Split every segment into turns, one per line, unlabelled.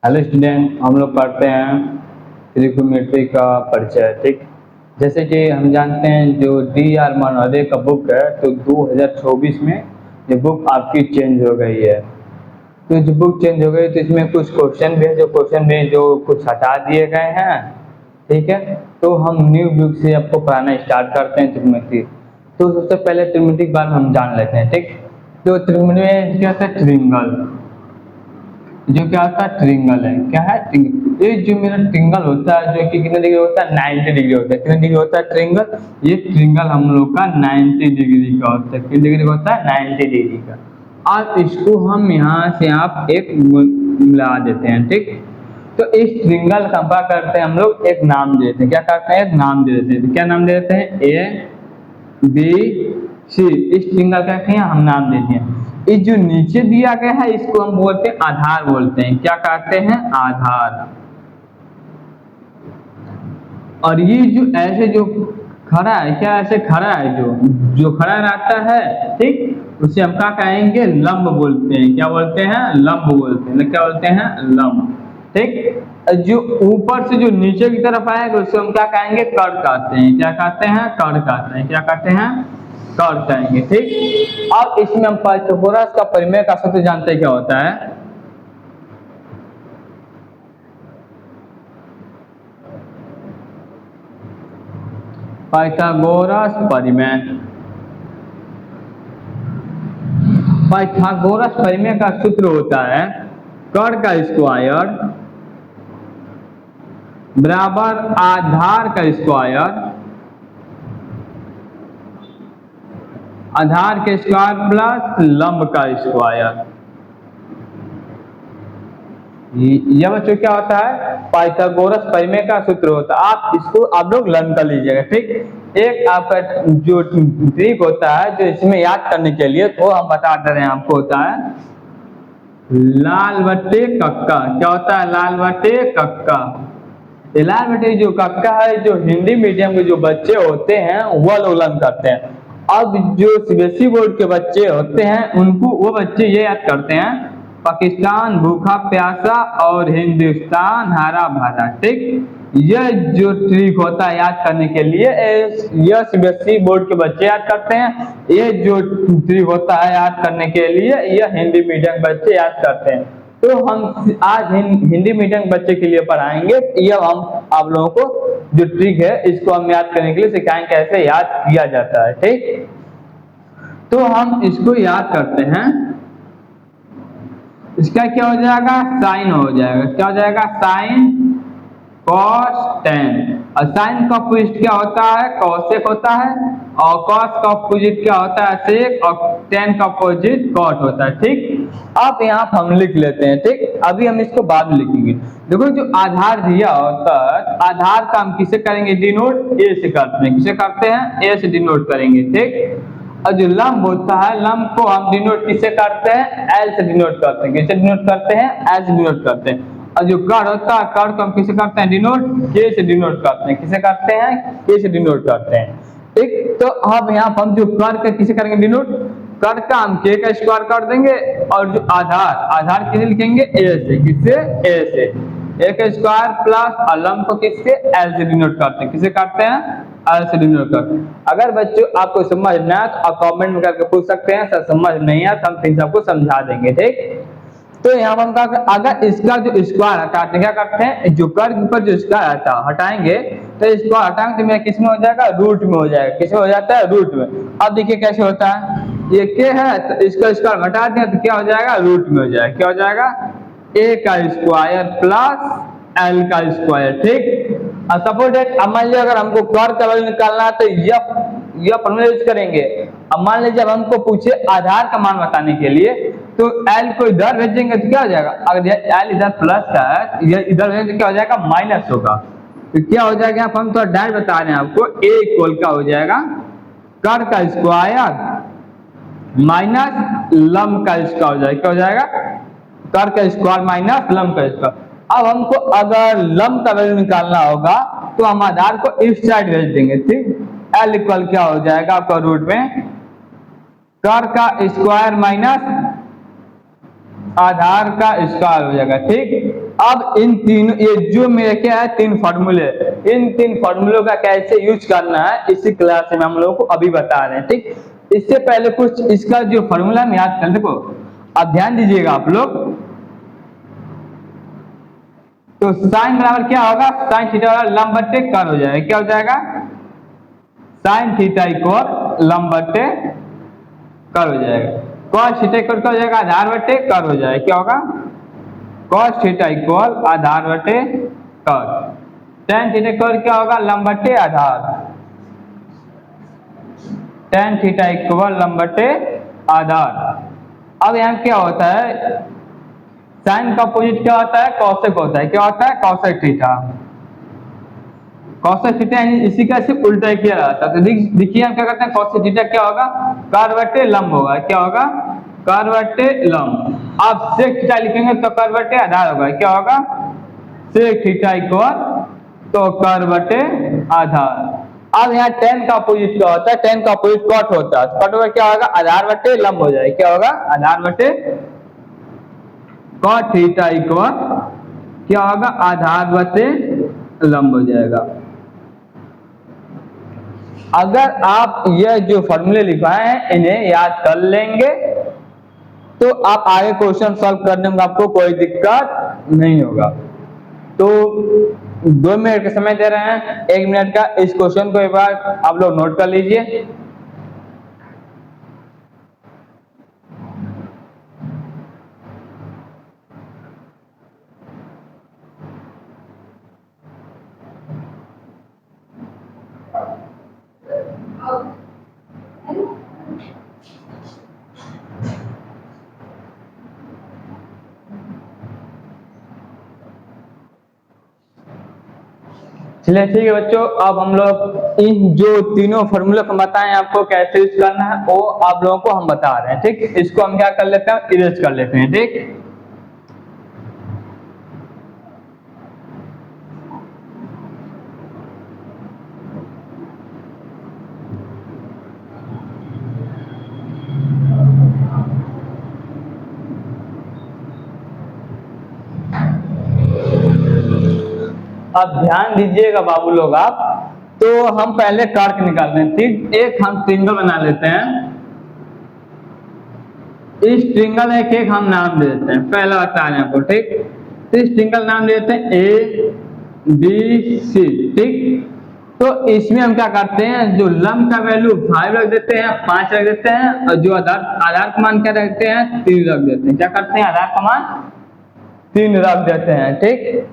Hello student, हम लोग पढ़ते हैं त्रिकोणमिति का परिचय। ठीक, जैसे कि हम जानते हैं जो D.R. मनोहरे का बुक है, तो 2024 में ये बुक आपकी चेंज हो गई है। तो जो बुक चेंज हो गई तो इसमें कुछ क्वेश्चन भी है, जो कुछ हटा दिए गए हैं। ठीक है, तो हम न्यू बुक से आपको पढ़ाना स्टार्ट करते हैं त्रिकोणमिति। तो सबसे पहले त्रिकोणमिति के बारे में हम जान लेते हैं। ठीक, तो त्रिकोणमिति में क्या होता है? ट्रिंगल, जो क्या होता है? ट्रिंगल है। क्या है? ट्रिंगल। ये जो मेरा ट्रिंगल होता है, जो कि कितने डिग्री होता है? 90 डिग्री होता है। कितने डिग्री होता है ट्रिंगल? ये ट्रिंगल हम लोग का 90 डिग्री का होता है। कितने डिग्री का होता है? 90 डिग्री का। अब इसको हम यहाँ से आप एक मिला देते हैं। ठीक, तो इस ट्रिंगल का क्या करते हैं हम लोग? एक नाम दे देते हैं। क्या करते हैं? एक नाम दे देते हैं। तो क्या नाम दे देते हैं? ABC। इस ट्रिंगल का क्या हम नाम देते हैं। इस जो नीचे दिया गया है इसको हम बोलते हैं आधार बोलते हैं। क्या कहते हैं? आधार। और ये जो ऐसे जो खड़ा है, क्या ऐसे खड़ा है, जो खड़ा रहता है, ठीक, उसे हम क्या कहेंगे? लंब बोलते हैं। क्या बोलते हैं? लंब बोलते हैं। क्या बोलते हैं? लंब। ठीक, जो ऊपर से जो नीचे की तरफ आएगा उसे हम क्या कहेंगे? कर्ण कहते हैं। क्या कहते हैं? कर्ण कहते हैं। क्या कहते हैं? कर्ण कहेंगे। ठीक, अब इसमें हम पाइथागोरस का परिमेय का सूत्र जानते हैं। क्या होता है? पाइथागोरस परिमेय। पाइथागोरस परिमेय का सूत्र होता है कर्ण का स्क्वायर बराबर आधार का स्क्वायर, आधार के स्क्वायर प्लस लंब का स्क्वायर। यह बच्चों क्या होता है? पाइथागोरस परिमेय का सूत्र होता है। आप लोग लर्न कर लीजिएगा। ठीक, एक आपका जो ट्रिक होता है जो इसमें याद करने के लिए, तो हम बता दे रहे हैं आपको, होता है लाल बट्टे कक्का। क्या होता है? लाल बट्टे कक्का। लाल बट्टे जो कक्का है, जो हिंदी मीडियम के जो बच्चे होते हैं वह लोग लर्न करते हैं। अब जो सीबीएसई बोर्ड के बच्चे होते हैं उनको, वो बच्चे ये याद करते हैं पाकिस्तान भूखा प्यासा और हिंदुस्तान हरा भरा। ठीक, यह जो ट्रिक होता है याद करने के लिए, यह सीबीएसई बोर्ड के बच्चे याद करते हैं। ये जो ट्रिक होता है याद करने के लिए, यह हिंदी मीडियम बच्चे याद करते हैं। तो हम आज हिंदी मीडियम बच्चे के लिए पढ़ाएंगे। यह हम आप लोगों को जो ट्रिक है इसको हम याद करने के लिए सिखाएंगे कैसे याद किया जाता है। ठीक, तो हम इसको याद करते हैं। इसका क्या हो जाएगा? साइन हो जाएगा। क्या हो जाएगा? Sine cos tan. और साइन का अपोजिट क्या होता है? कॉसेक होता है। और कॉस का अपोजिट क्या होता है? सेक। और टेन का अपोजिट कॉट होता है। ठीक, अब यहाँ पर हम लिख लेते हैं। ठीक, अभी हम इसको बाद में लिखेंगे। देखो, जो आधार दिया होता है, आधार का हम किसे करेंगे डिनोट? ए से करते हैं। किसे करते हैं? ए से डिनोट करेंगे। ठीक, और जो लंब होता है, लंब को हम डिनोट किसे करते हैं? एल से डिनोट करते हैं। किसे डिनोट करते हैं? एल से डिनोट करते हैं। और जो कर्ण होता है, कर्ण को हम किसे करते हैं डिनोट? के से डिनोट करते हैं। किसे करते हैं? के से डिनोट करते हैं। ठीक, तो अब यहाँ पर हम जो कर्ण का किसे करेंगे डिनोट? कर्ण का हम के का स्क्वायर कर देंगे। और जो आधार, आधार किसे लिखेंगे? ए से। किससे? ए से। ए का स्क्वायर प्लस और लंब को किससे? एल से डिनोट करते हैं। किसे करते हैं? एल से डिनोट करते हैं। अगर बच्चों आपको समझ ना आए तो आप कमेंट में करके पूछ सकते हैं, सर समझ नहीं आया तो हम फिर सबको समझा देंगे। ठीक, तो यहाँ हम अगर इसका जो स्क्वायर हटाते हैं, क्या करते हैं? जो कर्व पर जो स्क्वायर हटाएंगे, तो स्क्वायर हटाएंगे तो मेरा किस में हो जाएगा? रूट में हो जाएगा। किस में हो जाता है? रूट में। अब देखिए कैसे होता है। ये के है तो इसका स्क्वायर हटा दिया तो क्या हो जाएगा? रूट में हो जाएगा। क्या हो जाएगा? ए का स्क्वायर प्लस एल का स्क्वायर। ठीक, और सपोज अब मान लीजिए अगर हमको कर्व का वैल्यू निकालना है तो यह फॉर्मूला यूज करेंगे। अब मान लीजिए अब हमको पूछे आधार का मान बताने के लिए, तो एल को इधर भेजेंगे तो क्या हो जाएगा? अगर एल इधर प्लस का है, यह इधर भेजेंगे तो क्या हो जाएगा? माइनस होगा। तो क्या हो जाएगा? यहाँ हम तो डायरेक्ट बता रहे हैं आपको, ए इक्वल का हो जाएगा कर्व का स्क्वायर माइनस लंब का स्क्वायर हो जाएगा। क्या हो जाएगा? कर्व का स्क्वायर माइनस लंब का स्क्वायर। अब हमको अगर लंब का वैल्यू निकालना होगा तो हम आधार को इस साइड भेज देंगे। ठीक, एल इक्वल क्या हो जाएगा आपका? रूट में कर्व का स्क्वायर माइनस आधार का स्क्वायर हो जाएगा। ठीक, अब इन तीनों, ये जो मेरे क्या है तीन फॉर्मूले, इन तीन फॉर्मूलों का कैसे यूज करना है इसी क्लास में हम लोगों को अभी बता रहे हैं, ठीक। इससे पहले कुछ इसका जो फॉर्मूला हम याद कर, देखो अब ध्यान दीजिएगा आप लोग। तो साइन बराबर क्या होगा, साइन थीटा बराबर लंब बट्टे कर हो जाएगा, क्या हो जाएगा, साइन थीटा इक्वल लंब बट्टे कर हो जाएगा। कॉस थीटा इक्वल क्या हो जाएगा, आधार बट्टे कर हो जाएगा, क्या होगा, कॉस थीटा इक्वल आधार बटे कर। टेन थीटा इक्वल क्या होगा, लंब बटे आधार, टेन थीटा इक्वल लंब बटे आधार। अब यहाँ क्या होता है, साइन का अपोजिट क्या होता है, कॉसेक होता है, क्या होता है, कॉसेक थीटा। कॉसेक थीटा इसी का सिर्फ उल्टा किया जाता है। तो देखिए हम क्या करते हैं, कॉसेक थीटा क्या होगा, कर बटे लंब होगा, क्या होगा, कर बटे लंब। अब सेक थीटा लिखेंगे तो कर बटे आधार होगा, क्या होगा, सेक थीटा इक्वल तो कर बटे आधार। अब यहाँ टेन का अपोजिट क्या होता है, टेन का अपोजिट कॉट होता है, कॉट होगा क्या होगा, आधार बटे लंब हो जाएगा, क्या होगा, आधार बटे कॉट थीटा इक्वल क्या होगा, आधार बटे लंब हो जाएगा। अगर आप यह जो फॉर्मूले लिखवाए हैं इन्हें याद कर लेंगे तो आप आगे क्वेश्चन सॉल्व करने में आपको कोई दिक्कत नहीं होगा। तो 2 मिनट का समय दे रहे हैं, 1 मिनट का, इस क्वेश्चन को एक बार आप लोग नोट कर लीजिए। चलिए ठीक है बच्चों, अब हम लोग इन जो तीनों फॉर्मूला को बताएं आपको कैसे यूज करना है वो आप लोगों को हम बता रहे हैं, ठीक। इसको हम क्या कर लेते हैं, इरेज कर लेते हैं, ठीक। अब ध्यान दीजिएगा बाबू लोग आप, तो हम पहले कर्क निकालते हैं, ठीक। एक हम ट्रिंगल बना लेते हैं, इस ट्रिंगल एक एक हम नाम दे देते हैं, पहला बता रहे हैं आपको, ठीक। तो इस ट्रिंगल नाम दे देते हैं ए बी सी, ठीक। तो इसमें हम क्या करते हैं, जो लंब का वैल्यू 5 रख देते हैं, 5 रख देते हैं, और जो आधार का मान क्या रखते हैं, 3 रख देते हैं। क्या करते हैं, आधार का मान 3 रख देते हैं, ठीक।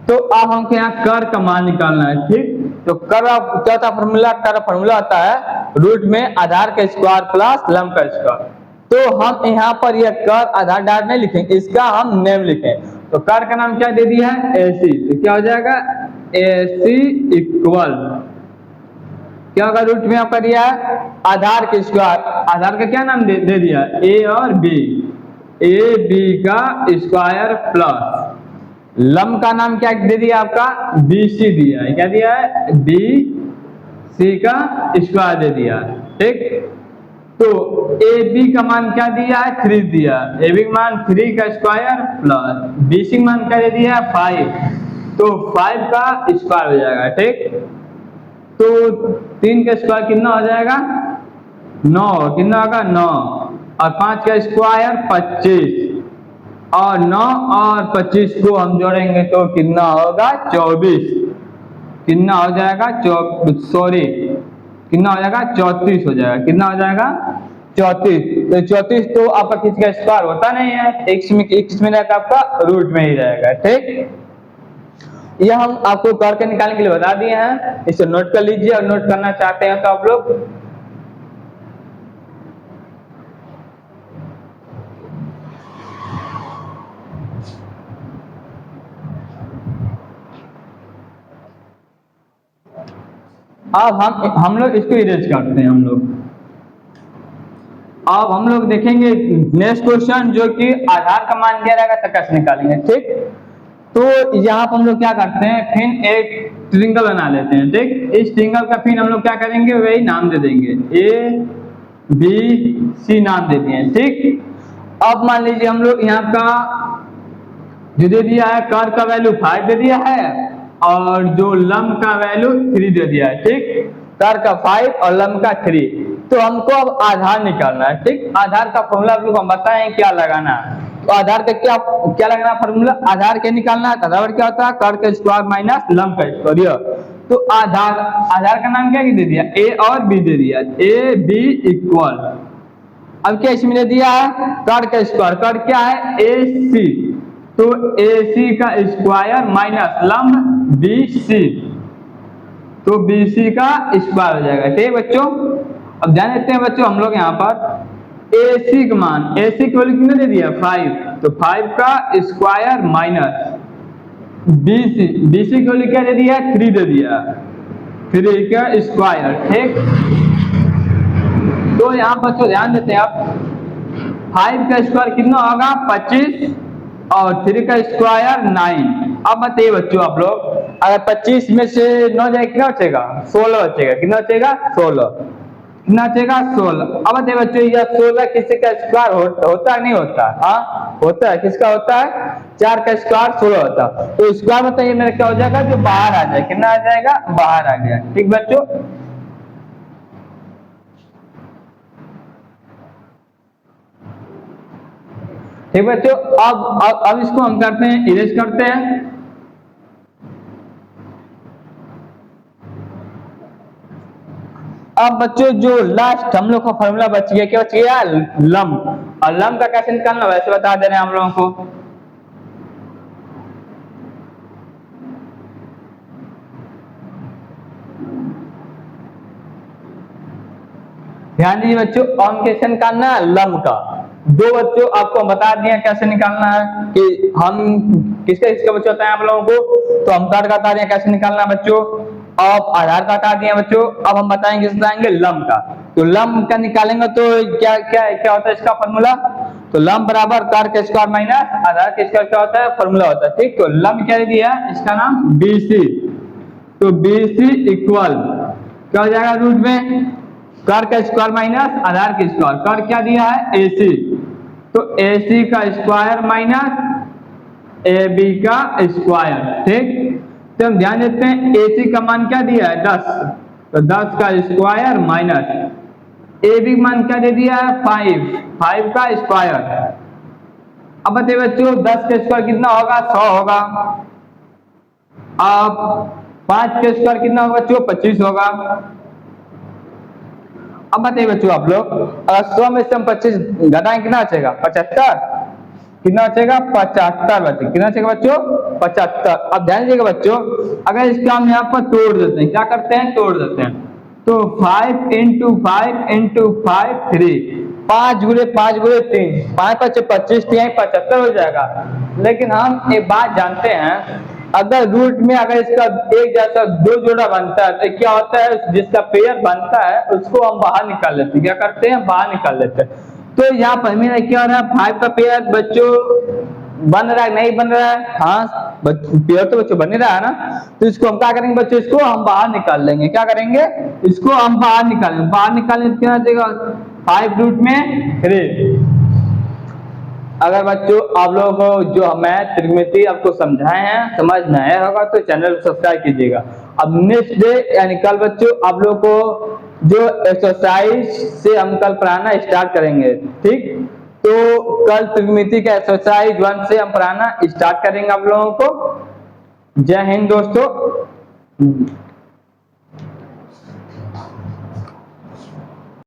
तो अब हमको यहाँ कर का मान निकालना है, ठीक। तो कर क्या होता है फॉर्मूला, कर फॉर्मूला होता है रूट में आधार का स्क्वायर प्लस लंब का स्क्वायर। तो हम यहाँ पर यह कर आधार डाट नहीं लिखेंगे, इसका हम नेम लिखें। तो कर का नाम क्या दे दिया है, AC। तो क्या हो जाएगा, AC इक्वल क्या होगा, रूट में आपका दिया है आधार के स्क्वायर, आधार का क्या नाम दे दिया, A और B, AB का स्क्वायर प्लस लंब का नाम क्या दे दिया आपका, BC दिया है, क्या दिया है, BC का स्क्वायर दे दिया, ठीक। तो AB का मान क्या दिया है, 3 दिया, AB का मान 3 का स्क्वायर प्लस BC का मान क्या दे दिया है, 5, तो 5 का स्क्वायर हो जाएगा, ठीक। तो 3 का स्क्वायर कितना हो जाएगा, 9, कितना होगा 9, और 5 का स्क्वायर 25, और 9 और 25 को हम जोड़ेंगे तो कितना होगा, 24, कितना हो जाएगा, कितना हो जाएगा, 34 हो जाएगा, कितना हो जाएगा, 34। तो 34 तो आपका किसी का स्क्वायर होता नहीं है, x में रहेगा आपका रूट में ही रहेगा, ठीक। यह हम आपको करके निकालने के लिए बता दिए हैं, इसे नोट कर लीजिए, और नोट करना चाहते हैं तो आप लोग अब हम लोग इसको इरेज करते हैं। अब हम लोग देखेंगे नेक्स्ट क्वेश्चन, जो कि आधार का मान दिया रहेगा तो कैसे निकालेंगे, ठीक। तो यहाँ पर हम लोग क्या करते हैं, फिर एक ट्रिंगल बना लेते हैं, ठीक। इस ट्रिंगल का फिर हम लोग क्या करेंगे, वही नाम दे देंगे, ABC नाम दे दिए, ठीक। अब मान लीजिए हम लोग यहाँ का जो दे दिया है कर का वैल्यू 5 दे दिया है और जो लम का वैल्यू 3 दे दिया है। ठीक, कर का 5 और लम का 3। तो हमको अब आधार निकालना है। ठीक, आधार का फॉर्मूला आप लोग हम बताएं क्या लगाना है। तो आधार का क्या क्या लगाना फॉर्मूला, आधार क्या निकालना है। आधार क्या होता है, कर का स्क्वायर माइनस लम का स्क्वायर। तो आधार आधार का नाम क्या दे दिया, ए और बी दे दिया, ए बी इक्वल। अब क्या इसमें दे दिया है, कर का स्क्वायर, कर क्या है ए सी, तो ए सी का स्क्वायर माइनस लंब बी सी, तो बी सी का स्क्वायर हो जाएगा। ठीक बच्चों, अब ध्यान देते हैं बच्चों हम लोग यहाँ पर ए सी का मान, ए सी की वैल्यू कितने दे दिया 5, तो 5 का स्क्वायर माइनस बी सी की वैल्यू क्या दे दिया 3 दे दिया, 3 का स्क्वायर। ठीक, तो यहाँ बच्चों ध्यान देते हैं आप 5 का स्क्वायर कितना होगा 25 और 3 का स्क्वायर 9। अब बताइए बच्चों आप लोग, अगर 25 में से 9 जाए कितना बचेगा 16 बचेगा, कितना बचेगा 16, कितना बचेगा 16। अब बताइए बच्चों यह 16 किसी का स्क्वायर होता है नहीं होता, हाँ होता है, किसका होता है 4 का स्क्वायर 16 होता है। तो स्क्वायर बताइए मेरा क्या हो जाएगा, जो बाहर आ जाए, कितना आ जाएगा बाहर आ गया। ठीक बच्चों, ठीक बच्चों, अब इसको हम करते हैं इरेज करते हैं। अब बच्चों जो लास्ट हम लोग का फॉर्मूला बच गया, क्या बच गया लम, और लम का कैसे निकालना वैसे बता दे रहे हैं हम लोगों को। ध्यान दीजिए बच्चों, ऑन कैसे निकालना है लम का, दो बच्चों आपको बता दिया कैसे निकालना है कि हम किसका किसका बच्चों बताएं आप लोगों को। तो हम कार्ड का बता दिया कैसे निकालना है बच्चों, अब आधार का बता दिया बच्चों। अब हम बताएंगे बताएंगे लम का, तो लम का निकालेंगे तो क्या क्या क्या होता है इसका फॉर्मूला, तो लम बराबर कार का स्क्वायर माइनस आधार का स्क्वायर क्या होता है फॉर्मूला होता है। ठीक, तो लम क्या दिया है इसका नाम BC, तो BC इक्वल क्या हो जाएगा रूट में कर का स्क्वायर माइनस आधार का स्क्वायर, कर क्या दिया है AC, तो AC का स्क्वायर माइनस AB का स्क्वायर। ठीक, तो हम ध्यान देते हैं AC का मान क्या दिया है 10, तो 10 का स्क्वायर माइनस AB का मान क्या दे दिया है 5 का स्क्वायर। अब बताइए बच्चों 10 का स्क्वायर कितना होगा 100 होगा, अब 5 का स्क्वायर कितना होगा बच्चों 25 होगा। अब बताइए बच्चों आप लोग 100 में से हम 25 घटाएं कितना बचेगा 75, कितना बचेगा 75 बचेगा, कितना बचेगा बच्चों 75। अब ध्यान दीजिएगा बच्चों, अगर इसका हम यहाँ पर तोड़ देते हैं, क्या करते हैं तोड़ देते हैं, तो 5 इंटू 5 इंटू 5 3, 5 गुणे 5 गुणे 3, 5 5 25 3 75 हो जाएगा। लेकिन हम एक बात जानते हैं, अगर रूट में अगर इसका एक जैसा 2 जोड़ा बनता है तो क्या होता है जिसका पेयर बनता है उसको हम बाहर निकाल लेते हैं, क्या करते हैं बाहर निकाल लेते हैं। तो यहाँ पर मेरा क्या हो रहा है 5 का पेयर बच्चों बन रहा है नहीं बन रहा है, हाँ पेयर तो बच्चों बन ही रहा है ना, तो इसको हम क्या करेंगे बच्चों इसको हम बाहर निकाल लेंगे, क्या करेंगे इसको हम बाहर निकालेंगे, बाहर निकालने से क्या देगा 5 रूट में 3। अगर बच्चों आप लोगों को जो मैं त्रिकोणमिति आपको समझाए हैं समझ में आया होगा तो चैनल को सब्सक्राइब कीजिएगा। अब नेक्स्ट डे यानी कल बच्चों आप लोगों को जो एक्सरसाइज से हम कल पढ़ाना स्टार्ट करेंगे। ठीक, तो कल त्रिकोणमिति का एक्सरसाइज 1 से हम पढ़ाना स्टार्ट करेंगे आप लोगों को। जय हिंद दोस्तों।